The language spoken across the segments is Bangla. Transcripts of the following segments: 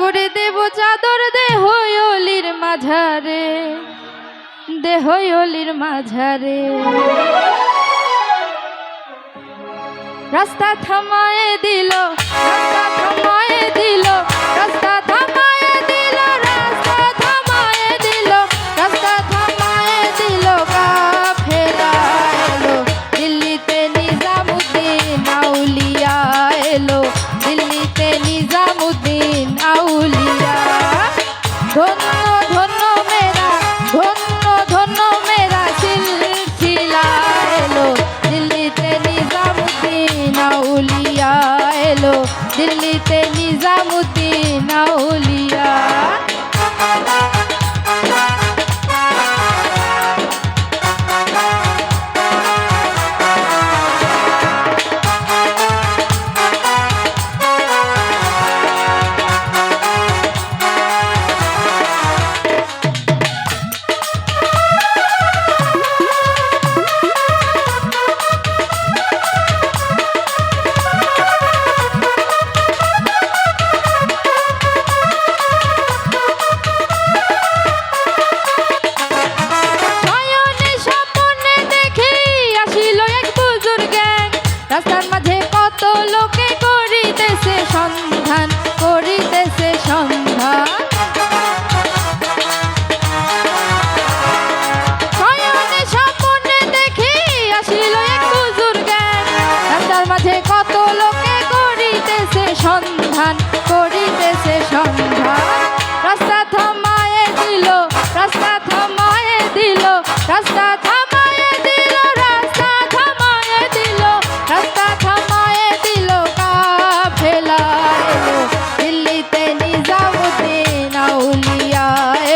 করে দেব চাদর দেহ অলির মাঝারে, দেহ অলির মাঝারে। রাস্তা থামায়ে দিল, রাস্তা থামায়ে দিল, রাস্তা থামায়ে দিল, রাস্তা থামায়ে দিল, রাস্তা থামায়ে দিল। কাফেলা এলো দিল্লিতে নিজামুদ্দিন আউলিয়া এলো, দিল্লিতে নিজামুদ্দিন আউলিয়া। ধন্য ধন্য মেরা, ধন্য ধন্য মেরা সিলসিলা এলো, দিল্লিতে নিজামুদ্দিন আউলিয়া এলো, দিল্লিতে নিজামুদ্দিন আউলিয়া। রাস্তার মাঝে কত লোকে করিতেছে সন্ধান, করিতেছে সন্ধান। শয়নে স্বপ্নে দেখি আসিল এক বুজুর্গ, রাস্তার মাঝে কত লোকে করিতেছে সন্ধান, করিতেছে সন্ধান। রাস্তা থামায়ে দিল, রাস্তা থামায়ে দিল, রাস্তা থামায়ে দিল, রাস্তা থামায়ে দিল, রাস্তা থামায়ে দিল। কাফেলা এলো দিল্লিতে নিজামুদ্দিন আউলিয়া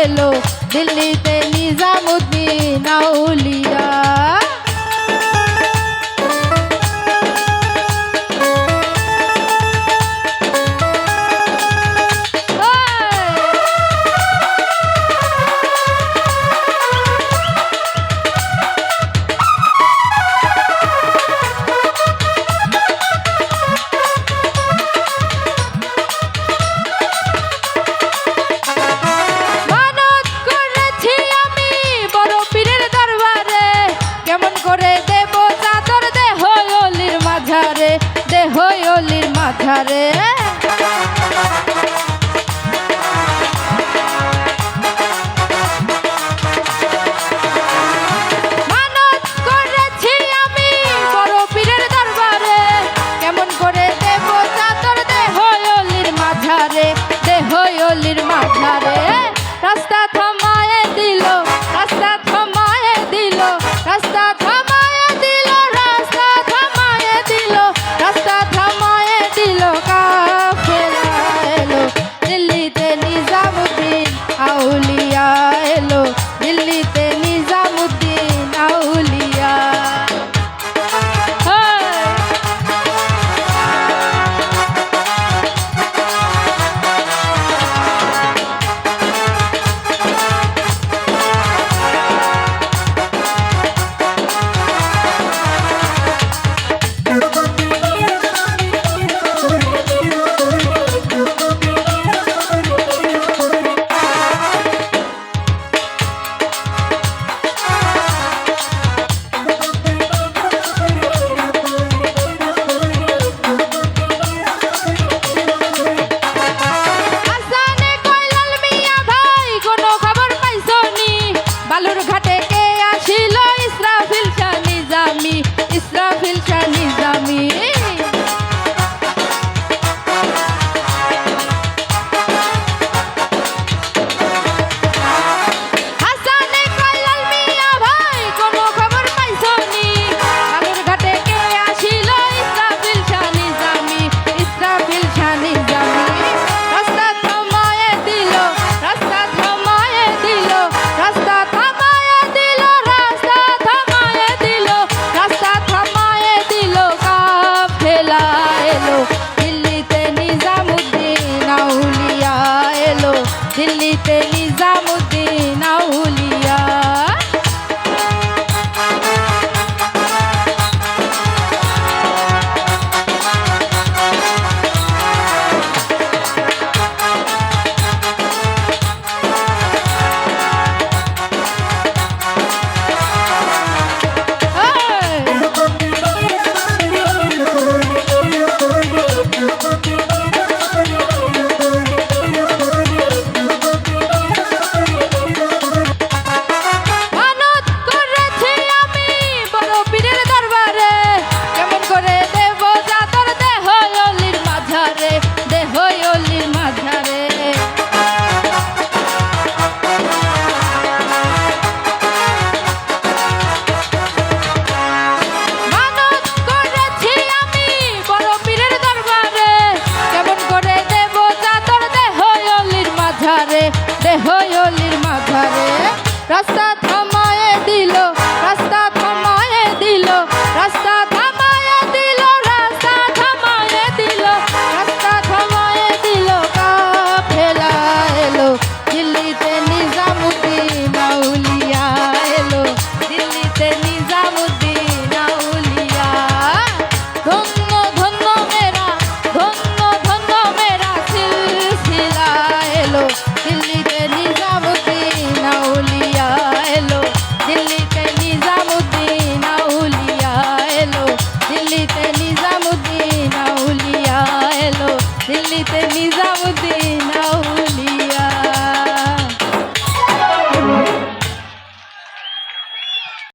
এলো, দিল্লিতে নিজামুদ্দিন আউলিয়া। দেহ অলির মাঝারে, মানত করেছি আমি বড় পীরের দরবারে, কেমন করে দেব চাদর দেহ অলির মাঝারে, দেহ অলির মাঝারে। রাস্তা থামায়ে দিল, রাস্তা থামায়ে দিল, রাস্তা থামায়ে দিল, রাস্তা থামায়ে দিল, রাস্তা থামায়ে দিল। কাফেলা এলো দিল্লিতে নিজামুদ্দিন আউলিয়া এলো, দিল্লিতে নিজামুদ্দিন আউলিয়া। বালুরঘাটে কে আসিল ইসরাফিল শাহ নিজামী, ইসরাফিল শাহ নিজামী। হাসানে কইলাল মিয়া ভাই কোনো খবর পাইছনি, বালুরঘাটে কে আসিল ইসরাফিল শাহ নিজামী, ইসরাফিল শাহ নিজামী। রাস্তা থামায়ে দিল, রাস্তা থামায়ে দিল, রাস্তা থামায়ে দিল, রাস্তা থামায়ে দিল, রাস্তা থামায়ে দিল। কাফেলা এলো দিল্লিতে নিজামুদ্দিন আউলিয়া এলো, দিল্লিতে নিজামুদ্দিন আউলিয়া। মাঝারে দেহ অলির মাঝারে রাস্তা